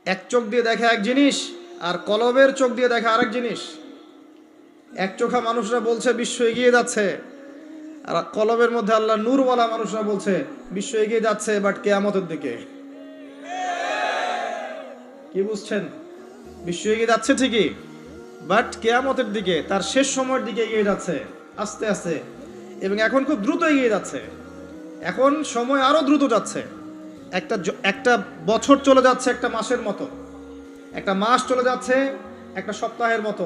এক চোখ দিয়ে দেখে এক জিনিস, আর কলবের চোখ দিয়ে দেখে আরেক জিনিস। এক চোখা মানুষরা বলছে বিশ্ব এগিয়ে যাচ্ছে, আর কলবের মধ্যে আল্লাহ নূরওয়ালা মানুষরা বলছে বিশ্ব এগিয়ে যাচ্ছে বাট কিয়ামতের দিকে। কি বুঝছেন? বিশ্ব এগিয়ে যাচ্ছে ঠিকই, বাট কিয়ামতের দিকে, তার শেষ সময়ের দিকে এগিয়ে যাচ্ছে আস্তে আস্তে, এবং এখন খুব দ্রুত এগিয়ে যাচ্ছে। এখন সময় আরো দ্রুত যাচ্ছে। একটা বছর চলে যাচ্ছে একটা মাসের মতো, একটা মাস চলে যাচ্ছে একটা সপ্তাহের মতো,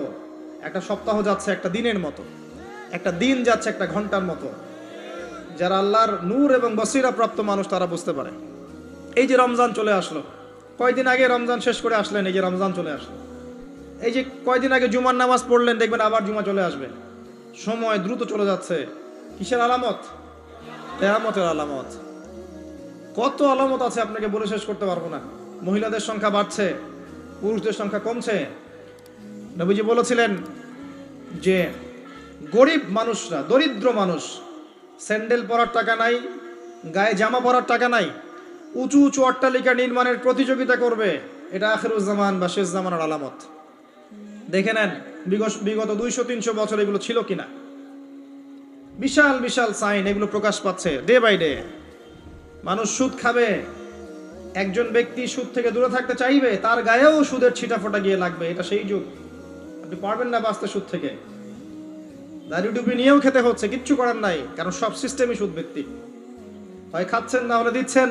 একটা সপ্তাহ যাচ্ছে একটা দিনের মতো, একটা দিন যাচ্ছে একটা ঘন্টার মতো। যারা আল্লাহর নূর এবং বসিরা প্রাপ্ত মানুষ তারা বুঝতে পারে। এই যে রমজান চলে আসলো, কয়দিন আগে রমজান শেষ করে আসলেন, এই যে রমজান চলে আসলো। এই যে কয়দিন আগে জুমার নামাজ পড়লেন, দেখবেন আবার জুমা চলে আসবে। সময় দ্রুত চলে যাচ্ছে। কিসের আলামত? কিয়ামতের আলামত। কত আলামত আছে আপনাকে বলে শেষ করতে পারবো না। মহিলাদের সংখ্যা বাড়ছে, পুরুষদের সংখ্যা কমছে। নবীজি বলেছিলেন যে গরিব মানুষরা, দরিদ্র মানুষ, স্যান্ডেল পরার টাকা নাই, গায়ে জামা পরার টাকা নাই, উঁচু উঁচু অট্টালিকা নির্মাণের প্রতিযোগিতা করবে। এটা আখিরুজ্জামান বা শেষ জামানার আলামত। দেখে নেন বিগত 200-300 বছর এগুলো ছিল কিনা। বিশাল বিশাল সাইন এগুলো প্রকাশ পাচ্ছে ডে বাই ডে। মানুষ সুদ খাবে, একজন ব্যক্তি সুদ থেকে দূরে থাকতে চাইবে, তার গায়েও সুদের ছিটাফোঁটা গিয়ে লাগবে। এটা সেই যুগ। আপনি পারবেন না বাঁচতে সুদ থেকে। দাড়ি টুপি নিয়েও খেতে হচ্ছে, কিচ্ছু করার নাই, কারণ সব সিস্টেমই সুদ ভিত্তিক। হয় খাচ্ছেন, না হলে দিচ্ছেন,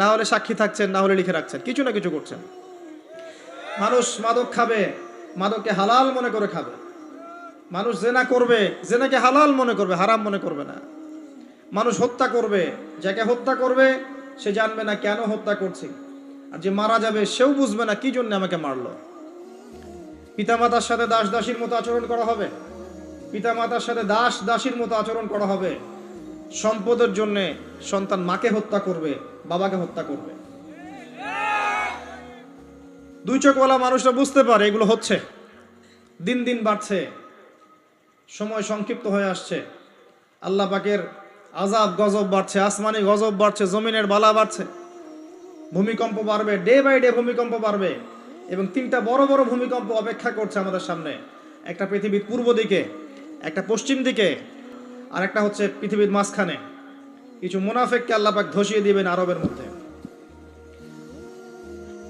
না হলে সাক্ষী থাকছেন, না হলে লিখে রাখছেন, কিছু না কিছু করছেন। মানুষ মাদক খাবে, মাদককে হালাল মনে করে খাবে। মানুষ জেনা করবে, জেনাকে হালাল মনে করবে, হারাম মনে করবে না। মানুষ হত্যা করবে, যাকে হত্যা করবে সে জানবে না কেন হত্যা করছি, আর যে মারা যাবে সেও বুঝবে না কি জন্য আমাকে মারলো। পিতামাতার সাথে দাস দাসীর মতো আচরণ করা হবে, পিতামাতার সাথে দাস দাসীর মতো আচরণ করা হবে। সম্পদের জন্য সন্তান মাকে হত্যা করবে, বাবাকে হত্যা করবে। দুই চোখওয়ালা মানুষরা বুঝতে পারে এগুলো হচ্ছে, দিন দিন বাড়ছে, সময় সংক্ষিপ্ত হয়ে আসছে। আল্লাহ পাকের আযাব গজব বাড়ছে, আসমানি গজব বাড়ছে, জমিনের বালা বাড়ছে, ভূমিকম্প বাড়বে, ডে বাই ডে ভূমিকম্প বাড়বে। এবং 3টা বড় বড় ভূমিকম্প অপেক্ষা করছে আমাদের সামনে। একটা পৃথিবীর পূর্ব দিকে, একটা পশ্চিম দিকে, আর একটা হচ্ছে পৃথিবীর মাঝখানে। কিছু মুনাফিককে আল্লাহ পাক ধসিয়ে দিবেন আরবের মধ্যে,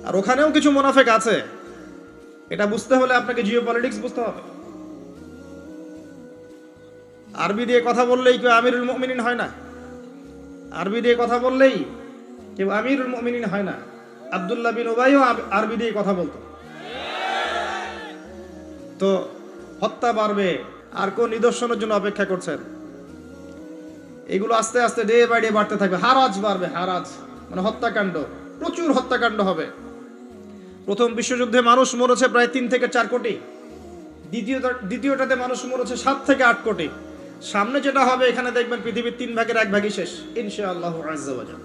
আর ওখানেও কিছু মুনাফিক আছে। এটা বুঝতে হলে আপনাকে জিওপলিটিক্স বুঝতে হবে। আরবি দিয়ে কথা বললেই কেউ আমিরুল মুমিনিন হয় না। আরবি দিয়ে কথা বললেই কেউ আমিরুল মুমিনিন হয় না। আব্দুল্লাহ বিন উবাইও আরবি দিয়ে কথা বলতো। তো হত্যা বাড়বে, আর কোন নিদর্শনের জন্য অপেক্ষা করছেন? এগুলো আস্তে আস্তে ডে বাই ডে বাড়তে থাকবে। হারাজ বাড়বে, হারাজ মানে হত্যাকাণ্ড, প্রচুর হত্যাকাণ্ড হবে। প্রথম বিশ্বযুদ্ধে মানুষ মরেছে প্রায় 3 থেকে 4 কোটি। দ্বিতীয়টাতে মানুষ মরেছে 7 থেকে 8 কোটি। সামনে যেটা হবে, এখানে দেখবেন পৃথিবীর 3 ভাগের 1 ভাগই শেষ ইনশাআল্লাহ আযজা ওয়া জাল।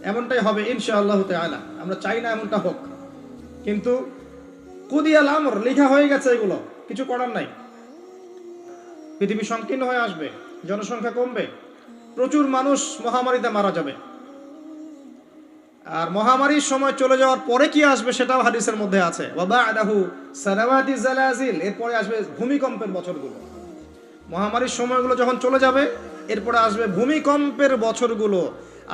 এমনটাই হবে ইনশাআল্লাহ তাআলা। আমরা চাই না এমনটা হোক, কিন্তু কুদিয়াল আমর, লেখা হয়ে গেছে, এগুলো কিছু করার নাই। পৃথিবী সংকীর্ণ হয়ে আসবে, জনসংখ্যা কমবে, প্রচুর মানুষ মহামারীতে মারা যাবে। আর মহামারীর সময় চলে যাওয়ার পরে কি আসবে সেটাও হাদিসের মধ্যে আছে, ওয়া বা'দাহু সানাওয়াতি জালাজিল। এরপরে আসবে ভূমিকম্পের বছরগুলো। মহামারীর সময়গুলো যখন চলে যাবে, এরপরে আসবে ভূমিকম্পের বছরগুলো।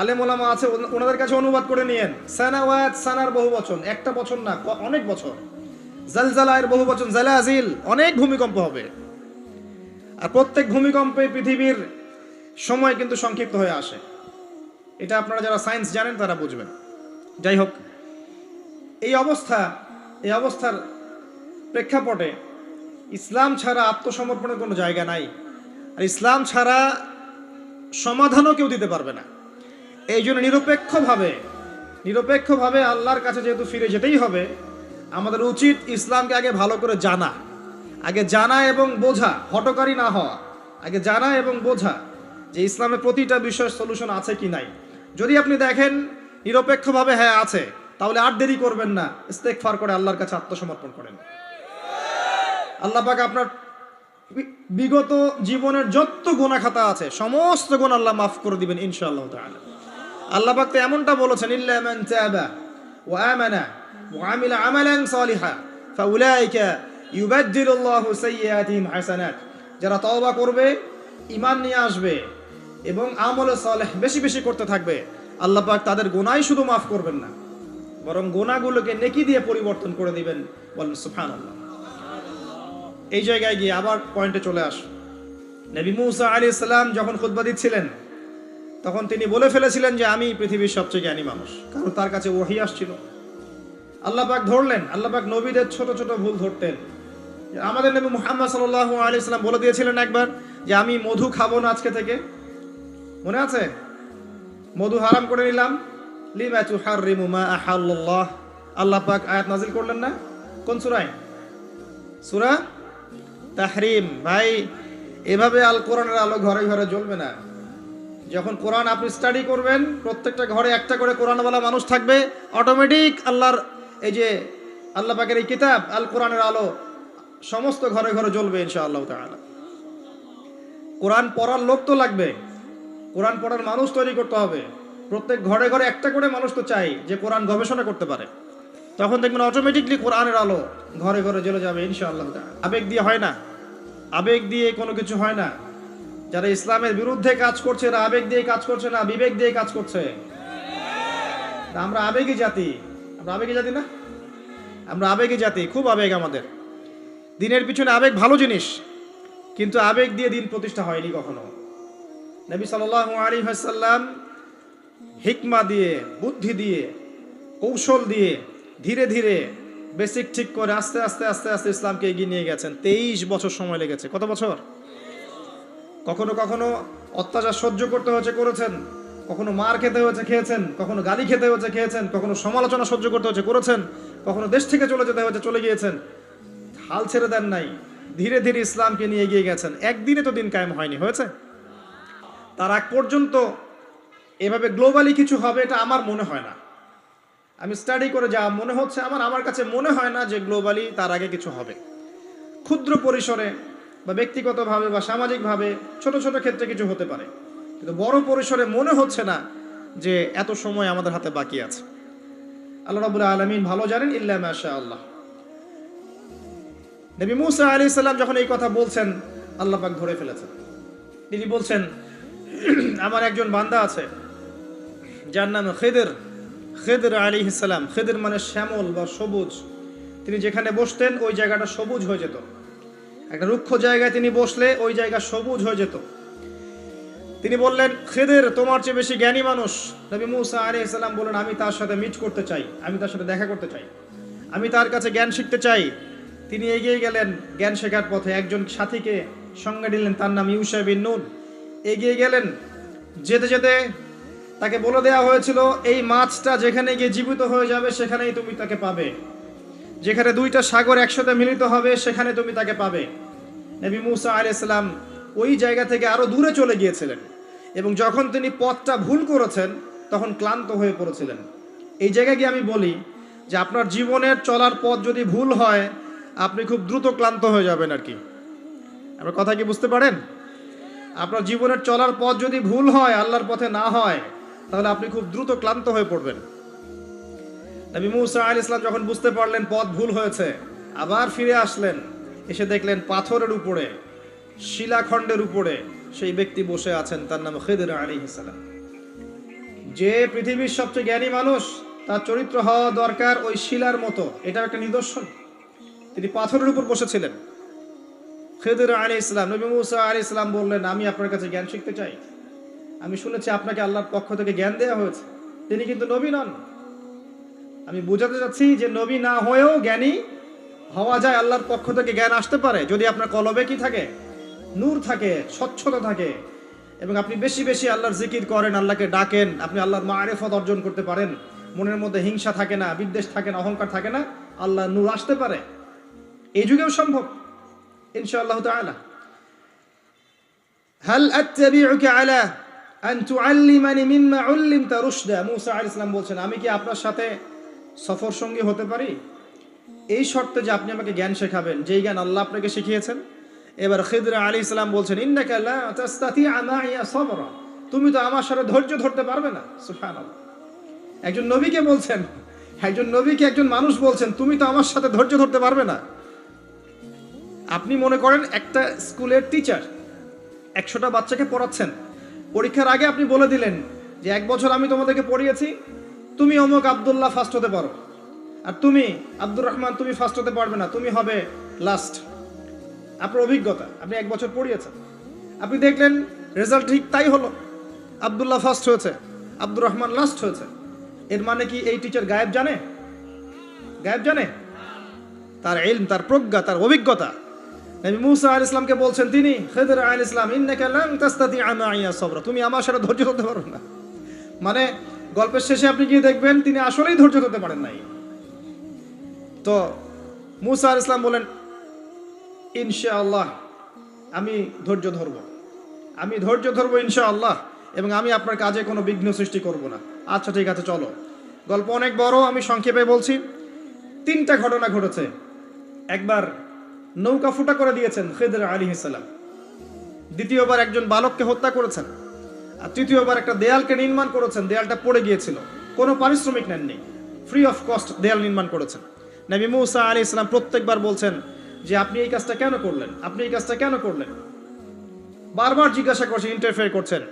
আলেম ওলামা আছে, ওনাদের কাছে অনুবাদ করে নিয়েন। সানাওয়াত, সানার বহু বচন, একটা বছর না, অনেক বছর। জালজালায়ের বহু বচন জালাজিল, অনেক ভূমিকম্প হবে। আর প্রত্যেক ভূমিকম্পে পৃথিবীর সময় কিন্তু সংক্ষিপ্ত হয়ে আসে। এটা আপনারা যারা সায়েন্স জানেন তারা বুঝবেন। যাই হোক, এই অবস্থার প্রেক্ষাপটে ইসলাম ছাড়া আত্মসমর্পণের কোনো জায়গা নাই, আর ইসলাম ছাড়া সমাধানও কেউ দিতে পারবে না। এই জন্য নিরপেক্ষভাবে আল্লাহর কাছে যেহেতু ফিরে যেতেই হবে, আমাদের উচিত ইসলামকে আগে ভালো করে জানা এবং বোঝা, হটকারী না হওয়া। আগে জানা এবং বোঝা যে ইসলামে প্রতিটা বিষয়ের সলিউশন আছে কি নাই। যদি আপনি দেখেন নিরপেক্ষভাবে হ্যাঁ আছে, তাহলে আর দেরি করবেন না, ইস্তেগফার করে আল্লাহর কাছে আত্মসমর্পণ করেন। আল্লাহ পাক আপনার বিগত জীবনের যত গুনাহ খাতা আছে সমস্ত গুনাহ আল্লাহ মাফ করে দিবেন ইনশাআল্লাহ তাআলা। আল্লাহ পাক তো এমনটা বলেছেন, ইল্লা মান তাবা ওয়া আমানা ওয়া আমিলা আমালান সালিহা ফাউলাইকা ইউবাদদিলুল্লাহু সাইয়্যাতিহিম হাসানাত, যারা তওবা করবে, ঈমান নিয়ে আসবে এবং আমল সালেহ বেশি বেশি করতে থাকবে, আল্লাহ পাক তাদের গুনাহ শুধু মাফ করবেন না, বরং গুনাহগুলোকে নেকি দিয়ে পরিবর্তন করে দিবেন। বলেন সুবহানাল্লাহ। এই জায়গায় গিয়ে আবার পয়েন্টে চলে আস। নবী মুসা আলাইহিস সালাম যখন খুতবা দিচ্ছিলেন, তখন তিনি বলে ফেলেছিলেন যে আমি পৃথিবীর সবচেয়ে জ্ঞানী মানুষ, কারণ তার কাছে ওহী আসছিল। আল্লাহ পাক ধরলেন, আল্লাহ পাক নবীদের ছোট ছোট ভুল ধরতেন। আমাদের নবী মুহাম্মদ সাল্লাল্লাহু আলাইহি সাল্লাম বলে দিয়েছিলেন একবার যে আমি মধু খাবো না আজকে থেকে, মনে আছে? মধু হারাম করে নিলাম। লিমা তুহাররিমু মা আহাল্লাল্লাহ, আল্লাহ পাক আয়াত নাযিল করলেন না? কোন সূরায়? সূরা তাহরিম। ভাই, এভাবে আল কোরআনের আলো ঘরে ঘরে জ্বলবে না। যখন কোরআন আপনি স্টাডি করবেন, প্রত্যেকটা ঘরে একটা করে কোরআনওয়ালা মানুষ থাকবে, অটোমেটিক আল্লাহর এই যে আল্লাহ পাকের এই কিতাব আল কোরআনের আলো সমস্ত ঘরে ঘরে জ্বলবে ইনশাআল্লাহ তাআলা। কোরআন পড়ার লোক তো লাগবে, কোরআন পড়ার মানুষ তৈরি করতে হবে। প্রত্যেক ঘরে ঘরে একটা করে মানুষ তো চাই যে কোরআন গবেষণা করতে পারে। তখন দেখবেন অটোমেটিকলি কোরআনের আলো ঘরে ঘরে জ্বলে যাবে ইনশাআল্লাহ তাআলা। আবেগ দিয়ে হয় না, আবেগ দিয়ে কোনো কিছু হয় না। যারা ইসলামের বিরুদ্ধে কাজ করছে এরা আবেগ দিয়ে কাজ করছে না, বিবেক দিয়ে কাজ করছে। আমরা আবেগী জাতি, আমরা আবেগী জাতি না, আমরা আবেগী জাতি, খুব আবেগ আমাদের। দিনের পিছনে আবেগ ভালো জিনিস, কিন্তু আবেগ দিয়ে দিন প্রতিষ্ঠা হয়নি কখনো। নবী সাল্লাল্লাহু আলাইহি ওয়াসাল্লাম হিকমা দিয়ে, বুদ্ধি দিয়ে, কৌশল দিয়ে ধীরে ধীরে বেসিক ঠিক করে আস্তে আস্তে আস্তে আস্তে ইসলামকে এগিয়ে নিয়ে গেছেন। 23 বছর সময় লেগেছে। কত বছর? কখনো কখনো অত্যাচার সহ্য করতে হয়েছে, করেছেন। কখনো মার খেতে হয়েছে, খেয়েছেন। কখনো গালি খেতে হয়েছে, খেয়েছেন। কখনো সমালোচনা সহ্য করতে হয়েছে, করেছেন। কখনো দেশ থেকে চলে যেতে হয়েছে, চলে গিয়েছেন। হাল ছেড়ে দেন নাই, ধীরে ধীরে ইসলামকে নিয়ে এগিয়ে গেছেন। একদিনে তো দিন কায়েম হয়নি, হয়েছে। তার আগ পর্যন্ত এভাবে গ্লোবালি কিছু হবে এটা আমার মনে হয় না। আমি স্টাডি করে যা মনে হচ্ছে, আমার কাছে মনে হয় না যে গ্লোবালি তার আগে কিছু হবে। ক্ষুদ্র পরিসরে বা ব্যক্তিগতভাবে বা সামাজিকভাবে ছোট ছোট ক্ষেত্রে কিছু হতে পারে, কিন্তু বড় পরিসরে মনে হচ্ছে না যে এত সময় আমাদের হাতে বাকি আছে। আল্লাহ রাব্বুল আলামিন ভালো জানেন, ইল্লা মাশাআল্লাহ। নবী মুসা আলাইহিস সালাম যখন এই কথা বলছেন, আল্লাহ পাক ধরে ফেলেছেন। তিনি বলছেন, আমার একজন বান্দা আছে যার নাম খিদর, খিদর আলাইহিস সালাম। খিদর মানে শ্যামল বা সবুজ। তিনি যেখানে বসতেন ওই জায়গাটা সবুজ হয়ে যেত। একটা রুক্ষ জায়গায় তিনি বসলে ওই জায়গা সবুজ হয়ে যেত। তিনি বললেন, খিদর তোমার চেয়ে বেশি জ্ঞানী মানুষ। নবী মুসা আলাইহিস সালাম বললেন, আমি তার সাথে মিট করতে চাই, আমি তার সাথে দেখা করতে চাই, আমি তার কাছে জ্ঞান শিখতে চাই। তিনি এগিয়ে গেলেন জ্ঞান শেখার পথে। একজন সাথীকে সঙ্গে দিলেন, তার নাম ইউশা বিন নুন। এগিয়ে গেলেন, যেতে যেতে তাকে বলে দেওয়া হয়েছিল এই মাছটা যেখানে গিয়ে জীবিত হয়ে যাবে সেখানেই তুমি তাকে পাবে, যেখানে দুইটা সাগর একসাথে মিলিত হবে সেখানে তুমি তাকে পাবে। নবী মুসা আলাইহিস সালাম ওই জায়গা থেকে আরো দূরে চলে গিয়েছিলেন, এবং যখন তিনি পথটা ভুল করেছেন তখন ক্লান্ত হয়ে পড়েছিলেন। এই জায়গায় গিয়ে আমি বলি যে আপনার জীবনের চলার পথ যদি ভুল হয়, আপনি খুব দ্রুত ক্লান্ত হয়ে যাবেন আর কি। আপনার কথা কি বুঝতে পারেন? আপনার জীবনের চলার পথ যদি ভুল হয়, আল্লাহর পথে না হয়, তাহলে আপনি খুব দ্রুত ক্লান্ত হয়ে পড়বেন। নবী মুসা আলাইহিস সালাম যখন বুঝতে পারলেন পথ ভুল হয়েছে, আবার ফিরে আসলেন। এসে দেখলেন পাথরের উপরে, শিলাখণ্ডের উপরে সেই ব্যক্তি বসে আছেন, তার নাম খিদর আলাইহিস সালাম। যে পৃথিবীর সবচেয়ে জ্ঞানী মানুষ, তার চরিত্র হওয়া দরকার ওই শিলার মতো। এটা একটা নিদর্শন। তিনি পাথরের উপর বসেছিলেন। খিদর আলাইহিস সালাম, নবী মুসা আলাইহিস সালাম বললেন, আমি আপনার কাছে জ্ঞান শিখতে চাই। আমি শুনেছি আপনাকে আল্লাহর পক্ষ থেকে জ্ঞান দেওয়া হয়েছে। তিনি কিন্তু নবী নন। আমি বোঝাতে চাচ্ছি যে নবী না হয়েও জ্ঞানী হওয়া যায়, আল্লাহর পক্ষ থেকে জ্ঞান আসতে পারে যদি আপনার কলবে কি থাকে, নূর থাকে, স্বচ্ছতা থাকে, এবং আপনি বেশি বেশি আল্লাহর জিকির করেন, আল্লাহকে ডাকেন, আপনি আল্লাহর মারিফত অর্জন করতে পারেন, মনের মধ্যে হিংসা থাকে না, বিদ্বেষ থাকে না, অহংকার থাকে না, আল্লাহর নূর আসতে পারে। এই যুগেও সম্ভব ইনশাআল্লাহ তাআলা। হাল আত্তাবিউকা আলা আন তুআল্লিমানি মিম্মা উল্লিমতা রুশদা। মুসা আলাইহিস সালাম বলছেন, আমি কি আপনার সাথে সফর সঙ্গী হতে পারি? এই শর্তে যে আপনি আমাকে জ্ঞান শেখাবেন, যেই জ্ঞান আল্লাহ আপনাকে শিখিয়েছেন। এবার খিদর আলাইহিস সালাম বলছেন, ইন্নাকা লা তাস্তাতিআ মাইয়া সাবরা, তুমি তো আমার সাথে ধৈর্য ধরতে পারবে না। সুবহানাল্লাহ। একজন নবীকে বলছেন একজন নবীকে একজন মানুষ বলছেন তুমি তো আমার সাথে ধৈর্য ধরতে পারবে না। আপনি মনে করেন একটা স্কুলের টিচার 100টা বাচ্চাকে পড়াচ্ছেন, পরীক্ষার আগে আপনি বলে দিলেন যে 1 বছর আমি তোমাদেরকে পড়িয়েছি, তুমি অমুক আব্দুল্লাহ ফার্স্ট হতে পারো, আর তুমি আব্দুর রহমান তুমি ফার্স্ট হতে পারবে না, তুমি হবে লাস্ট। আপনার অভিজ্ঞতা, আপনি 1 বছর পড়িয়েছেন, আপনি দেখলেন রেজাল্ট ঠিক তাই হলো, আব্দুল্লাহ ফার্স্ট হয়েছে, আব্দুর রহমান লাস্ট হয়েছে। এর মানে কি এই টিচার গায়েব জানে? গায়েব জানে? তার ইলম, তার প্রজ্ঞা, তার অভিজ্ঞতা। নবী মুসা আলাইহিস সালামকে বলছেন তিনি, খিদর আলাইহিস সালাম, ইন্নাকা লান তাস্তাতিআ মাইয়া সাবরা, তুমি আমার সাথে ধৈর্য ধরতে পারবে না। মানে গল্পের শেষে আপনি গিয়ে দেখবেন তিনি আসলেই ধৈর্য ধরতে পারেন নাই। তো মুসা আলাইহিস সালাম বলেন, ইনশাআল্লাহ আমি ধৈর্য ধরব, আমি ধৈর্য ধরবো ইনশাআল্লাহ, এবং আমি আপনার কাজে কোনো বিঘ্ন সৃষ্টি করব না। আচ্ছা ঠিক আছে চলো। গল্প অনেক বড়, আমি সংক্ষেপে বলছি। 3টা ঘটনা ঘটেছে। একবার নৌকা ফুটা করে দিয়েছেন খিদর আলাইহিস সালাম, দ্বিতীয়বার একজন বালককে হত্যা করেছেন, আর তৃতীয়বার একটা দেয়ালকে নির্মাণ করেছেন, দেয়ালটা পড়ে গিয়েছিল, কোনো পারিশ্রমিক নেননি, ফ্রি অফ কস্ট দেয়াল নির্মাণ করেছেন। নবী মুসা আলাইহিস সালাম প্রত্যেকবার বলছেন যে আপনি এই কাজটা কেন করলেন, আপনি এই কাজটা কেন করলেন, বারবার জিজ্ঞাসা করছেন, ইন্টারফেয়ার করছেন।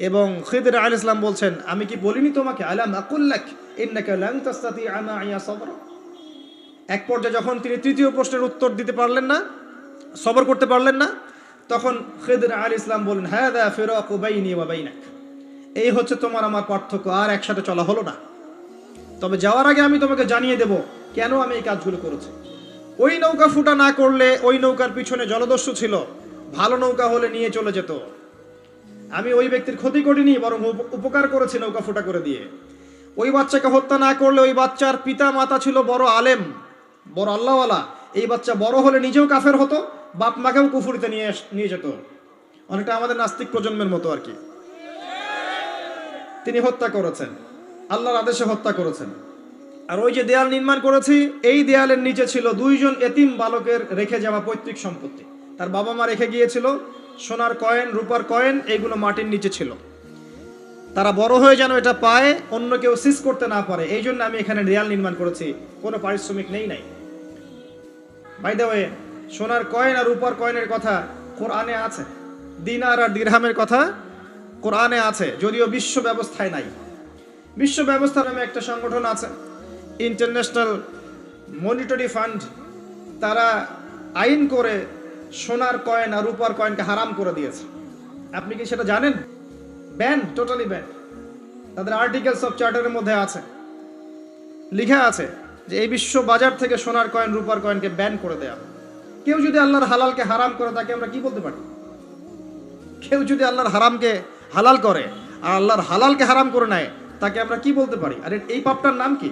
এবং খিদর আলাইহিস সালাম বলছেন, আমি কি বলিনি তোমাকে, আলাম আকুল লাক ইন্নাকা লান তাস্তাতিআ মাইয়া সাবরা। এক পর্যায়ে যখন তিনি তৃতীয় প্রশ্নের উত্তর দিতে পারলেন না, সবর করতে পারলেন না, তখন খিদর আলাইহিস সালাম বললেন, হাযা ফিরাকু বাইনি ওয়া বাইনাক, এই হচ্ছে তোমার আমার পার্থক্য, আর একসাথে চলা হলো না। তবে যাওয়ার আগে আমি তোমাকে জানিয়ে দেব কেন আমি এই কাজগুলো করেছি। ওই নৌকা ফুটা না করলে ওই নৌকার পিছনে জলদস্যু ছিল, ভালো নৌকা হলে নিয়ে চলে যেত। আমি ওই ব্যক্তির ক্ষতি করিনি, বরং উপকার করেছি নৌকা ফুটা করে দিয়ে। ওই বাচ্চাকে হত্যা না করলে ওই বাচ্চার পিতা মাতা ছিল বড় আলেম, বড় আল্লাহওয়ালা, এই বাচ্চা বড় হলে নিজেও কাফের হতো, বাপ মাকেও কুফরিতে নিয়ে যেত। অনেকটা আমাদের নাস্তিক প্রজন্মের মতো আর কি। তিনি হত্যা করেছেন, আল্লাহর আদেশে হত্যা করেছেন। আর ওই যে দেয়াল নির্মাণ করেছি, এই দেয়ালের নিচে ছিল 2 জন এতিম বালকের রেখে যাওয়া পৈতৃক সম্পত্তি। তার বাবা মা রেখে গিয়েছিল সোনার কয়েন, রূপার কয়েন, এইগুলো মাটির নিচে ছিল। তারা বড় হয়ে যেন এটা পায়, অন্য কেউ সিজ করতে না পারে, এই জন্য আমি এখানে দেয়াল নির্মাণ করেছি, কোনো পারিশ্রমিক নাই। বাই দ্য ওয়ে, সোনার কয়েন আর রূপার কয়েনের কথা কোরআনে আছে, দিনার আর দিরহামের কথা কোরআনে আছে, যদিও বিশ্ব ব্যবস্থায় নাই। বিশ্ব ব্যবস্থা নামে একটা সংগঠন আছে, ইন্টারন্যাশনাল মনিটারি ফান্ড, তারা আইন করে সোনার কয়েন আর রূপার কয়েনকে হারাম করে দিয়েছে। আপনি কি সেটা জানেন? Ban, totally ban. তাদের আর্টিকেলস অফ চার্টারের মধ্যে আছে, লেখা আছে যে এই বিশ্ব বাজার থেকে সোনার কয়েন রূপার কয়েনকে ব্যান করে দেয়া। কেউ যদি আল্লাহর হালালকে হারাম করে তাকে আমরা কি বলতে পারি? কেউ যদি আল্লাহর হারামকে হালাল করে আর আল্লাহর হালালকে হারাম করে নেয়, তাকে আমরা কি বলতে পারি? আর এই পাপটার নাম কি?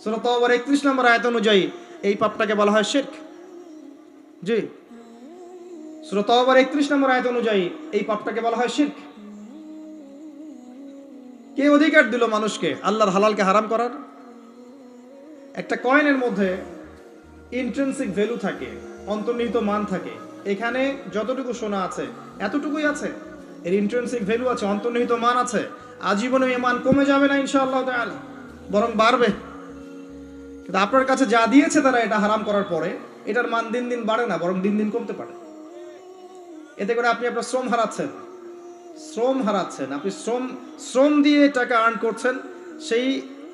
সূরা তাওবার 31 নম্বর আয়াত অনুযায়ী এই পাপটাকে বলা হয় শিরক। জি, সূরা তাওবার 31 নম্বর আয়াত অনুযায়ী এই পাপটাকে বলা হয় শিরক। কে অধিকার দিল মানুষকে আল্লাহর হালালকে হারাম করার? একটা কয়েনের মধ্যে ইন্ট্রিনসিক ভ্যালু থাকে, অন্তর্নিহিত মান থাকে। এখানে যতটুকু সোনা আছে এতটুকুই আছে, এর ইন্ট্রিনসিক ভ্যালু আছে, অন্তর্নিহিত মান আছে। আজীবনে এই মান কমে যাবে না ইনশাআল্লাহ তাআলা, বরং বাড়বে। কিন্তু আপনার কাছে যা দিয়েছে তারা এটা হারাম করার পরে, এটার মান দিন দিন বাড়ে না, বরং দিন দিন কমতে পারে। এতে করে আপনি আপনার শ্রম হারাচ্ছেন, আপনি শ্রম দিয়ে টাকা আর্ন করছেন, সেই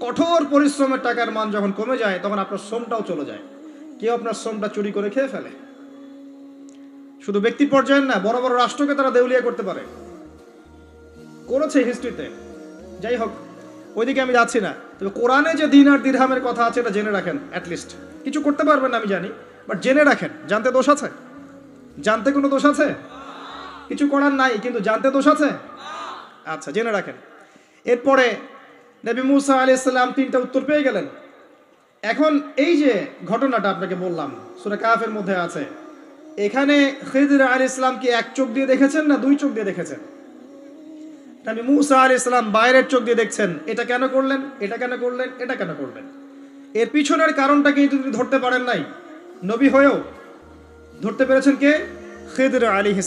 কঠোর পরিশ্রমের টাকার মান যখন কমে যায়, তখন আপনার শ্রমটাও চলে যায়। কেউ আপনার শ্রমটা চুরি করে খেয়ে ফেলে। শুধু ব্যক্তি পর্যায়ে না, বড় বড় রাষ্ট্রকে তারা দেউলিয়া করতে পারে, করেছে হিস্ট্রিতে। যাই হোক, ওইদিকে আমি যাচ্ছি না। তবে কোরআনে যে দিন আর দিরহামের কথা আছে এটা জেনে রাখেন। অ্যাটলিস্ট কিছু করতে পারবেন না আমি জানি, বাট জেনে রাখেন। জানতে দোষ আছে? জানতে কোনো দোষ আছে? কিছু করার নাই, কিন্তু জানতে দোষ আছে? আচ্ছা, জেনে রাখেন। এরপরে নবী মুসা আলাইহিস সালাম 3টা উত্তর পেয়ে গেলেন। এখন এই যে ঘটনাটা আপনাকে বললাম, সূরা কাহফের মধ্যে আছে, এখানে খিদর আলাইহিস সালাম কি 1 চোখ দিয়ে দেখেছেন না 2 চোখ দিয়ে দেখেছেন? নবী মুসা আলাইহিস সালাম বাইরের চোখ দিয়ে দেখছেন, এটা কেন করলেন, এটা কেন করলেন, এটা কেন করলেন। এর পিছনের কারণটা কিন্তু তিনি ধরতে পারেন নাই। নবী হয়েও ধরতে পেরেছেন কে? খিদর আলাইহিস